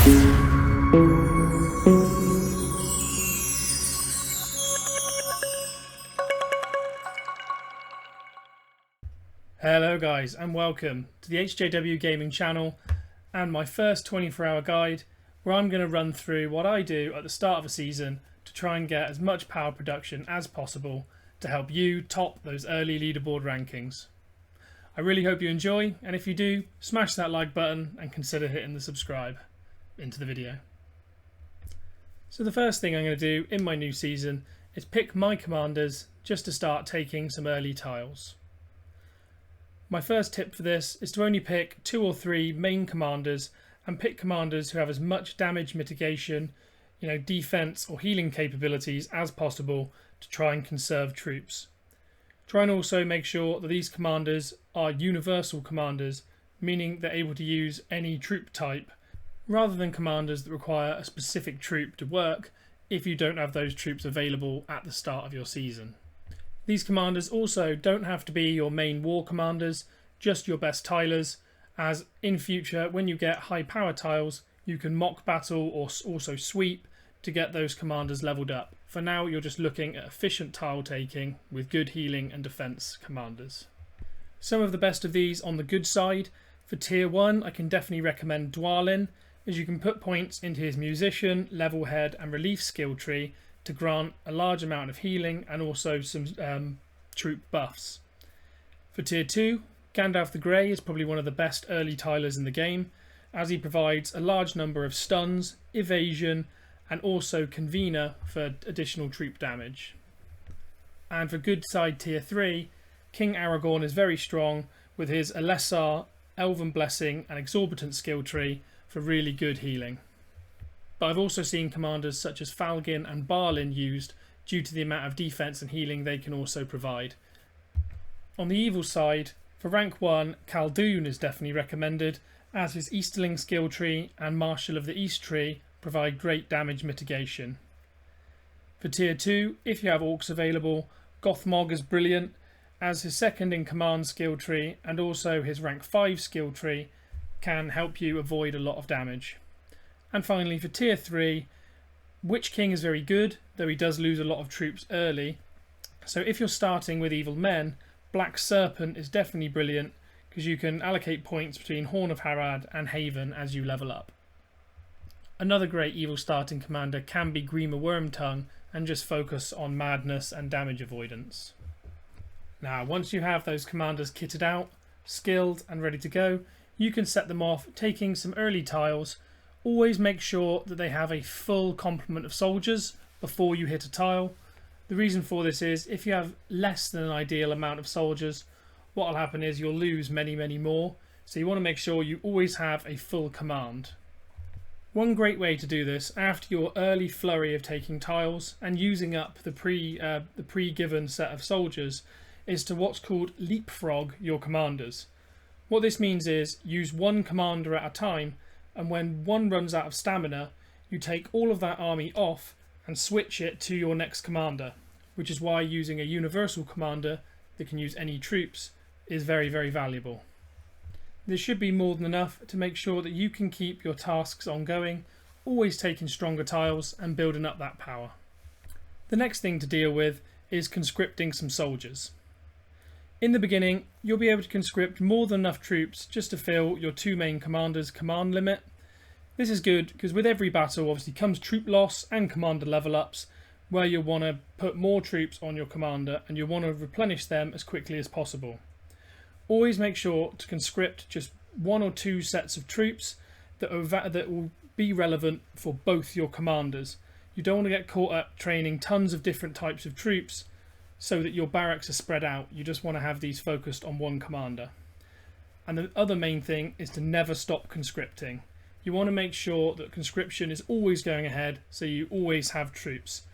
Hello guys and welcome to the HJW Gaming channel and my first 24-hour guide where I'm going to run through what I do at the start of a season to try and get as much power production as possible to help you top those early leaderboard rankings. I really hope you enjoy, and if you do, smash that like button and consider hitting the subscribe. Into the video. So the first thing I'm going to do in my new season is pick my commanders just to start taking some early tiles. My first tip for this is to only pick 2 or 3 main commanders and pick commanders who have as much damage mitigation, defense or healing capabilities as possible to try and conserve troops. Try and also make sure that these commanders are universal commanders, meaning they're able to use any troop type rather than commanders that require a specific troop to work if you don't have those troops available at the start of your season. These commanders also don't have to be your main war commanders, just your best tilers, as in future when you get high power tiles you can mock battle or also sweep to get those commanders leveled up. For now you're just looking at efficient tile taking with good healing and defense commanders. Some of the best of these on the good side. For tier 1 I can definitely recommend Dwalin, as you can put points into his musician, level head and relief skill tree to grant a large amount of healing and also some troop buffs. For tier 2, Gandalf the Grey is probably one of the best early tilers in the game, as he provides a large number of stuns, evasion and also convener for additional troop damage. And for good side tier 3, King Aragorn is very strong with his Elessar, Elven Blessing and Exorbitant skill tree for really good healing. But I've also seen commanders such as Falgin and Balin used due to the amount of defense and healing they can also provide. On the evil side, for rank 1, Khaldun is definitely recommended, as his Easterling skill tree and Marshal of the East tree provide great damage mitigation. For tier 2, if you have orcs available, Gothmog is brilliant, as his second in command skill tree and also his rank 5 skill tree can help you avoid a lot of damage. And finally for tier 3, Witch King is very good, though he does lose a lot of troops early. So if you're starting with evil men, Black Serpent is definitely brilliant, because you can allocate points between Horn of Harad and Haven as you level up. Another great evil starting commander can be Grima Wormtongue, and just focus on madness and damage avoidance. Now once you have those commanders kitted out, skilled and ready to go, you can set them off taking some early tiles. Always make sure that they have a full complement of soldiers before you hit a tile. The reason for this is if you have less than an ideal amount of soldiers, what will happen is you'll lose many more. So you want to make sure you always have a full command. One great way to do this after your early flurry of taking tiles and using up the pre-given set of soldiers is to what's called leapfrog your commanders. What this means is use one commander at a time, and when one runs out of stamina, you take all of that army off and switch it to your next commander, which is why using a universal commander that can use any troops is very valuable. This should be more than enough to make sure that you can keep your tasks ongoing, always taking stronger tiles and building up that power. The next thing to deal with is conscripting some soldiers. In the beginning, you'll be able to conscript more than enough troops just to fill your 2 main commanders' command limit. This is good because with every battle obviously comes troop loss and commander level ups, where you'll want to put more troops on your commander and you'll want to replenish them as quickly as possible. Always make sure to conscript just 1 or 2 sets of troops that will be relevant for both your commanders. You don't want to get caught up training tons of different types of troops so that your barracks are spread out. You just want to have these focused on one commander. And the other main thing is to never stop conscripting. You want to make sure that conscription is always going ahead, so you always have troops.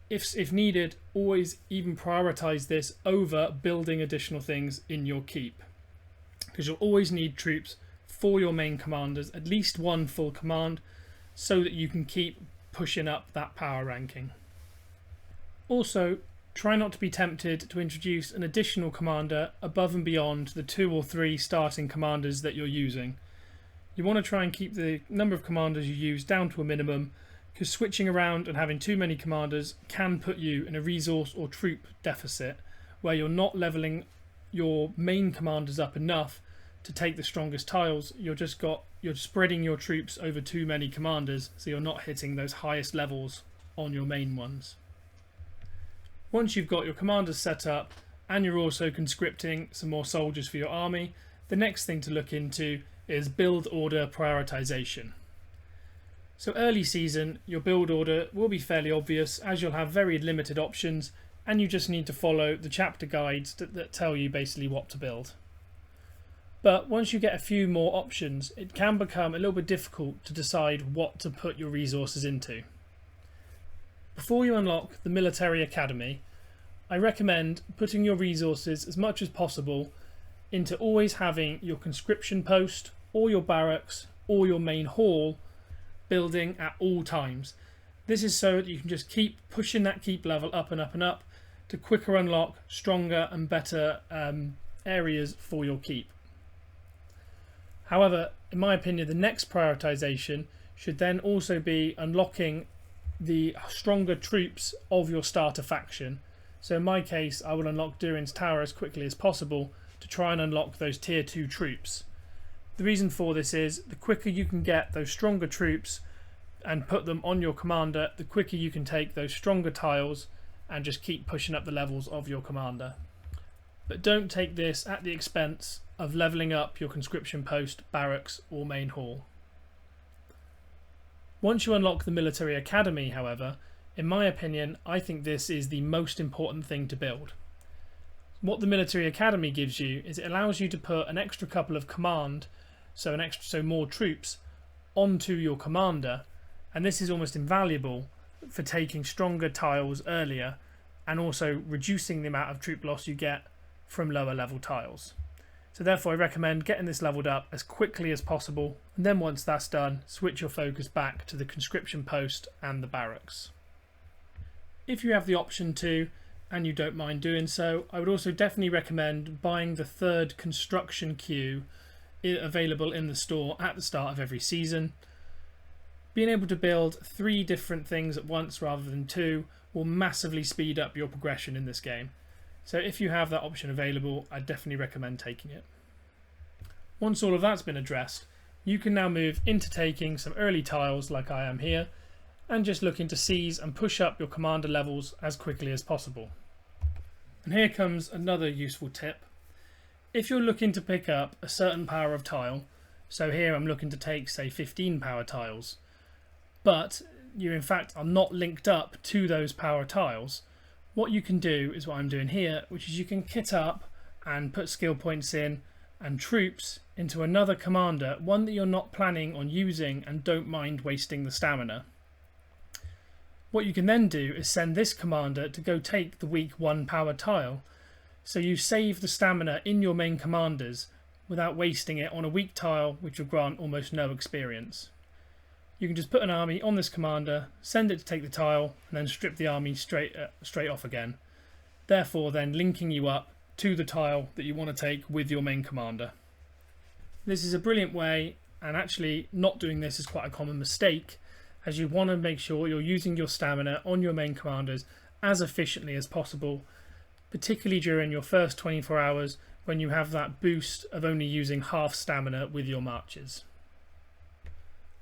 If needed, always even prioritize this over building additional things in your keep, because you'll always need troops for your main commanders, at least 1 full command, so that you can keep pushing up that power ranking. Also, try not to be tempted to introduce an additional commander above and beyond the 2 or 3 starting commanders that you're using. You want to try and keep the number of commanders you use down to a minimum, because switching around and having too many commanders can put you in a resource or troop deficit where you're not leveling your main commanders up enough to take the strongest tiles. You're spreading your troops over too many commanders, so you're not hitting those highest levels on your main ones. Once you've got your commanders set up and you're also conscripting some more soldiers for your army, the next thing to look into is build order prioritization. So early season, your build order will be fairly obvious as you'll have very limited options and you just need to follow the chapter guides that tell you basically what to build. But once you get a few more options, it can become a little bit difficult to decide what to put your resources into. Before you unlock the military academy, I recommend putting your resources as much as possible into always having your conscription post or your barracks or your main hall building at all times. This is so that you can just keep pushing that keep level up and up and up to quicker unlock stronger and better areas for your keep. However, in my opinion, the next prioritization should then also be unlocking the stronger troops of your starter faction. So in my case, I will unlock Durin's Tower as quickly as possible to try and unlock those tier 2 troops. The reason for this is the quicker you can get those stronger troops and put them on your commander, the quicker you can take those stronger tiles and just keep pushing up the levels of your commander. But don't take this at the expense of leveling up your conscription post, barracks or main hall. Once you unlock the military academy, however, in my opinion, I think this is the most important thing to build. What the military academy gives you is it allows you to put an extra couple of command, so more troops, onto your commander, and this is almost invaluable for taking stronger tiles earlier and also reducing the amount of troop loss you get from lower level tiles. So therefore I recommend getting this leveled up as quickly as possible, and then once that's done, switch your focus back to the conscription post and the barracks. If you have the option to, and you don't mind doing so, I would also definitely recommend buying the third construction queue available in the store at the start of every season. Being able to build 3 different things at once rather than 2 will massively speed up your progression in this game. So if you have that option available, I definitely recommend taking it. Once all of that's been addressed, you can now move into taking some early tiles like I am here, and just looking to seize and push up your commander levels as quickly as possible. And here comes another useful tip. If you're looking to pick up a certain power of tile, so here I'm looking to take say 15 power tiles, but you in fact are not linked up to those power tiles, what you can do is what I'm doing here, which is you can kit up and put skill points in and troops into another commander, one that you're not planning on using and don't mind wasting the stamina. What you can then do is send this commander to go take the weak 1 power tile, so you save the stamina in your main commanders without wasting it on a weak tile which will grant almost no experience. You can just put an army on this commander, send it to take the tile, and then strip the army straight off again, therefore then linking you up to the tile that you want to take with your main commander. This is a brilliant way, and actually not doing this is quite a common mistake, as you want to make sure you're using your stamina on your main commanders as efficiently as possible, particularly during your first 24 hours when you have that boost of only using half stamina with your marches.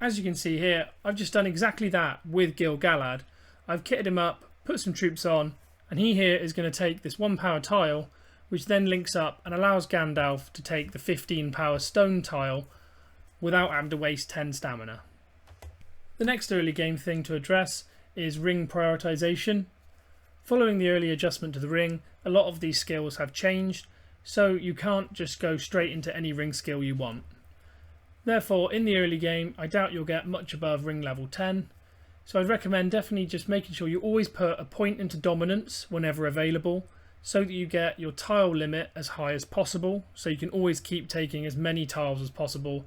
As you can see here, I've just done exactly that with Gil Galad. I've kitted him up, put some troops on, and he here is going to take this 1 power tile, which then links up and allows Gandalf to take the 15 power stone tile without having to waste 10 stamina. The next early game thing to address is ring prioritization. Following the early adjustment to the ring, a lot of these skills have changed, so you can't just go straight into any ring skill you want. Therefore, in the early game, I doubt you'll get much above ring level 10, so I'd recommend definitely just making sure you always put a point into dominance whenever available, so that you get your tile limit as high as possible, so you can always keep taking as many tiles as possible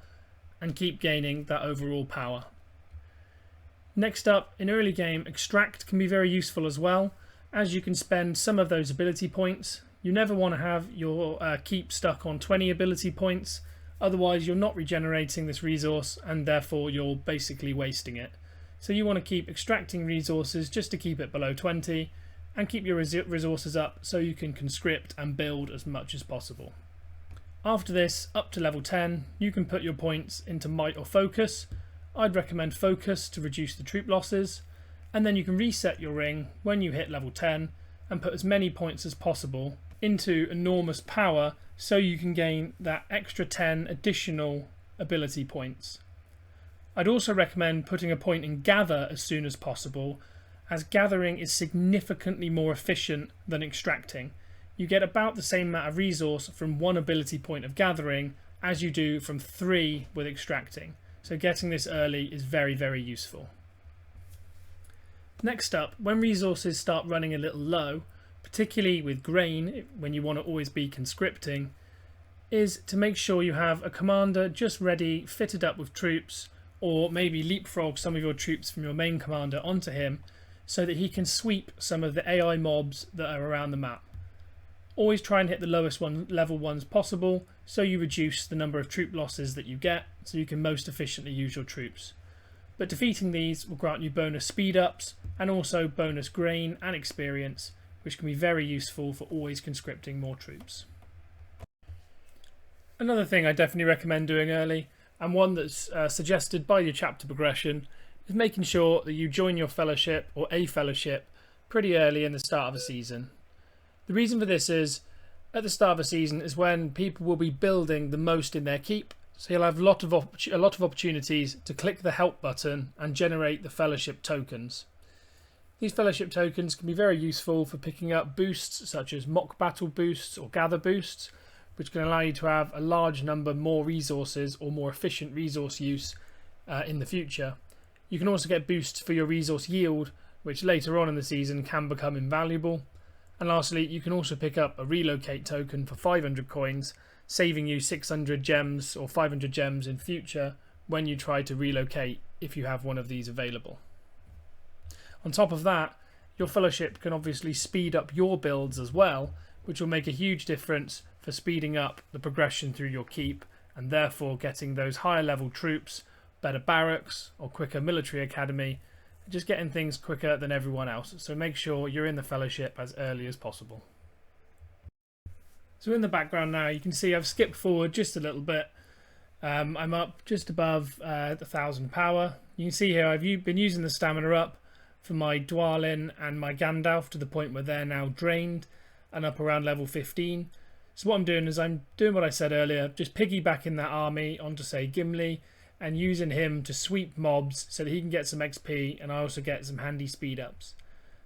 and keep gaining that overall power. Next up, in early game, extract can be very useful as well, as you can spend some of those ability points. You never want to have your keep stuck on 20 ability points, Otherwise you're not regenerating this resource and therefore you're basically wasting it. So you want to keep extracting resources just to keep it below 20 and keep your resources up so you can conscript and build as much as possible. After this, up to level 10, you can put your points into might or focus. I'd recommend focus to reduce the troop losses, and then you can reset your ring when you hit level 10 and put as many points as possible into enormous power so you can gain that extra 10 additional ability points. I'd also recommend putting a point in gather as soon as possible, as gathering is significantly more efficient than extracting. You get about the same amount of resource from one ability point of gathering as you do from 3 with extracting. So getting this early is very, very useful. Next up, when resources start running a little low, particularly with grain, when you want to always be conscripting, is to make sure you have a commander just ready, fitted up with troops, or maybe leapfrog some of your troops from your main commander onto him so that he can sweep some of the AI mobs that are around the map. Always try and hit the lowest level ones possible so you reduce the number of troop losses that you get so you can most efficiently use your troops. But defeating these will grant you bonus speed ups and also bonus grain and experience, which can be very useful for always conscripting more troops. Another thing I definitely recommend doing early, and one that's suggested by your chapter progression, is making sure that you join your fellowship or a fellowship pretty early in the start of a season. The reason for this is, at the start of a season is when people will be building the most in their keep, so you'll have a lot of opportunities to click the help button and generate the fellowship tokens. These fellowship tokens can be very useful for picking up boosts such as mock battle boosts or gather boosts, which can allow you to have a large number more resources or more efficient resource use in the future. You can also get boosts for your resource yield, which later on in the season can become invaluable. And lastly, you can also pick up a relocate token for 500 coins, saving you 600 gems or 500 gems in future when you try to relocate if you have one of these available. On top of that, your fellowship can obviously speed up your builds as well, which will make a huge difference for speeding up the progression through your keep and therefore getting those higher level troops, better barracks or quicker military academy, just getting things quicker than everyone else. So make sure you're in the fellowship as early as possible. So in the background now you can see I've skipped forward just a little bit. I'm up just above 1000 power. You can see here I've been using the stamina up for my Dwalin and my Gandalf to the point where they're now drained and up around level 15. So what I'm doing is I'm doing what I said earlier, just piggybacking that army onto say Gimli and using him to sweep mobs so that he can get some XP and I also get some handy speed ups.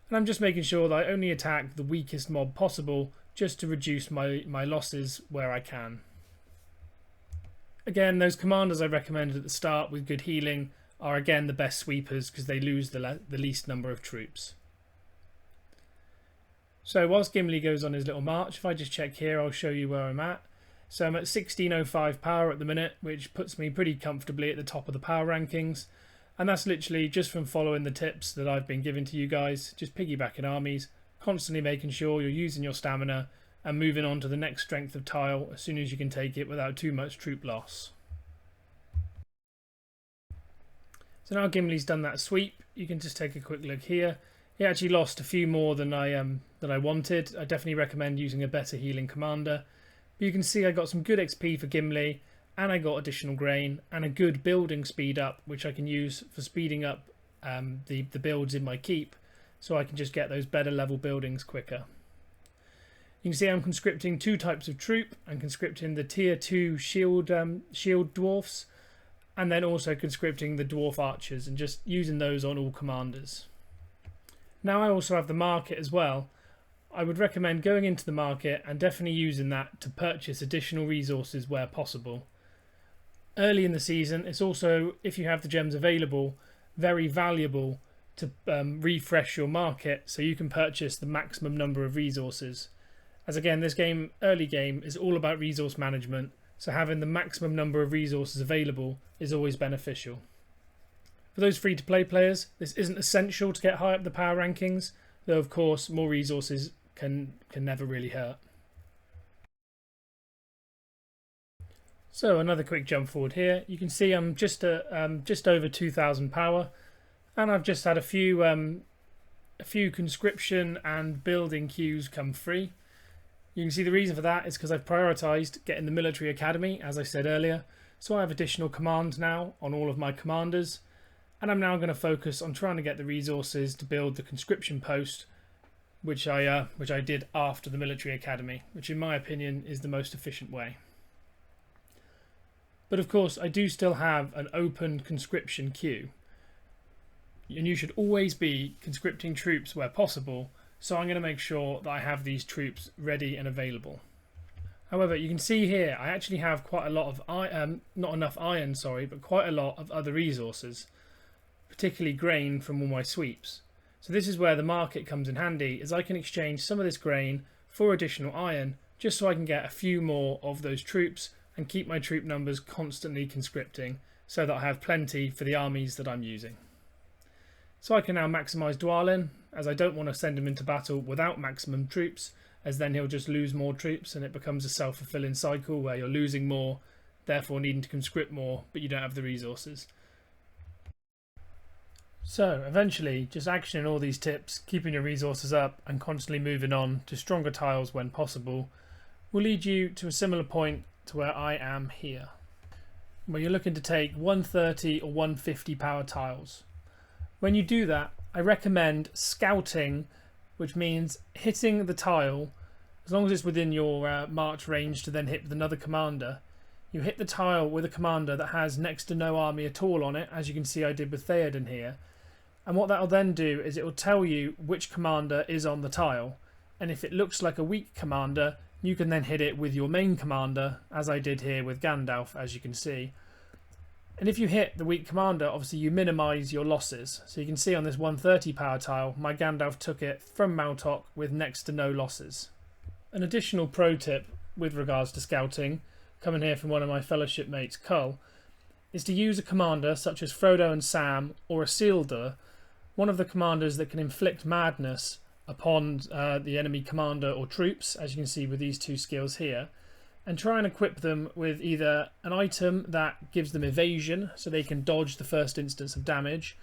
And I'm just making sure that I only attack the weakest mob possible just to reduce my losses where I can. Again, those commanders I recommended at the start with good healing are again the best sweepers because they lose the least number of troops. So whilst Gimli goes on his little march, if I just check here I'll show you where I'm at. So I'm at 1605 power at the minute, which puts me pretty comfortably at the top of the power rankings. And that's literally just from following the tips that I've been giving to you guys, just piggybacking armies, constantly making sure you're using your stamina and moving on to the next strength of tile as soon as you can take it without too much troop loss. So now Gimli's done that sweep, you can just take a quick look here. He actually lost a few more than I wanted. I definitely recommend using a better healing commander. But you can see I got some good XP for Gimli and I got additional grain and a good building speed up, which I can use for speeding up the builds in my keep so I can just get those better level buildings quicker. You can see I'm conscripting two types of troop. I'm conscripting the tier 2 shield dwarfs and then also conscripting the dwarf archers and just using those on all commanders. Now I also have the market as well. I would recommend going into the market and definitely using that to purchase additional resources where possible. Early in the season, it's also, if you have the gems available, very valuable to refresh your market so you can purchase the maximum number of resources. As again, this game, early game, is all about resource management, so having the maximum number of resources available is always beneficial. For those free-to-play players, this isn't essential to get high up the power rankings, though of course more resources can never really hurt. So another quick jump forward here. You can see I'm just over 2,000 power, and I've just had a few conscription and building queues come free. You can see the reason for that is because I've prioritised getting the military academy, as I said earlier. So I have additional commands now on all of my commanders, and I'm now going to focus on trying to get the resources to build the conscription post, which I did after the military academy, which in my opinion is the most efficient way. But of course I do still have an open conscription queue, and you should always be conscripting troops where possible, so I'm going to make sure that I have these troops ready and available. However, you can see here I actually have quite a lot of not enough iron, sorry, but quite a lot of other resources, particularly grain from all my sweeps. So this is where the market comes in handy, as I can exchange some of this grain for additional iron, just so I can get a few more of those troops and keep my troop numbers constantly conscripting, so that I have plenty for the armies that I'm using. So I can now maximise Dwalin, as I don't want to send him into battle without maximum troops, as then he'll just lose more troops and it becomes a self-fulfilling cycle where you're losing more, therefore needing to conscript more, but you don't have the resources. So eventually, just actioning all these tips, keeping your resources up and constantly moving on to stronger tiles when possible, will lead you to a similar point to where I am here, where you're looking to take 130 or 150 power tiles. When you do that, I recommend scouting, which means hitting the tile, as long as it's within your march range to then hit with another commander. You hit the tile with a commander that has next to no army at all on it, as you can see I did with Theoden here. And what that will then do is it will tell you which commander is on the tile, and if it looks like a weak commander, you can then hit it with your main commander, as I did here with Gandalf, as you can see. And if you hit the weak commander, obviously you minimise your losses. So you can see on this 130 power tile, my Gandalf took it from Maltok with next to no losses. An additional pro tip with regards to scouting, coming here from one of my fellowship mates, Cull, is to use a commander such as Frodo and Sam, or Isildur, one of the commanders that can inflict madness upon the enemy commander or troops, as you can see with these two skills here, and try and equip them with either an item that gives them evasion so they can dodge the first instance of damage,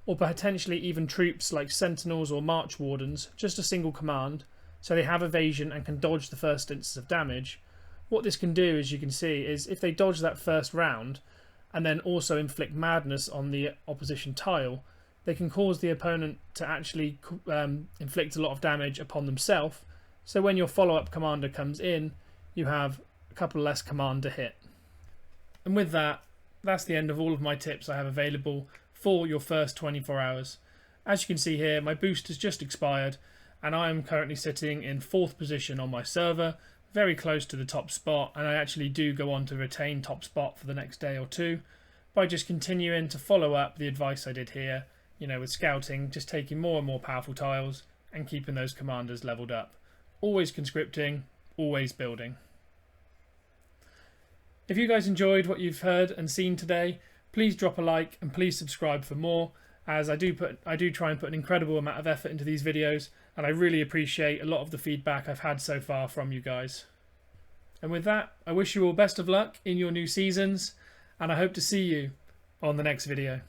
or potentially even troops like sentinels or march wardens, just a single command, so they have evasion and can dodge the first instance of damage. What this can do, as you can see, is if they dodge that first round and then also inflict madness on the opposition tile, they can cause the opponent to actually inflict a lot of damage upon themselves, so when your follow-up commander comes in, you have a couple less command to hit. And with that, that's the end of all of my tips I have available for your first 24 hours. As you can see here, my boost has just expired, and I am currently sitting in 4th position on my server, very close to the top spot, and I actually do go on to retain top spot for the next day or two by just continuing to follow up the advice I did here, with scouting, just taking more and more powerful tiles and keeping those commanders leveled up. Always conscripting, always building. If you guys enjoyed what you've heard and seen today, please drop a like and please subscribe for more, as I do try and put an incredible amount of effort into these videos, and I really appreciate a lot of the feedback I've had so far from you guys. And with that, I wish you all best of luck in your new seasons, and I hope to see you on the next video.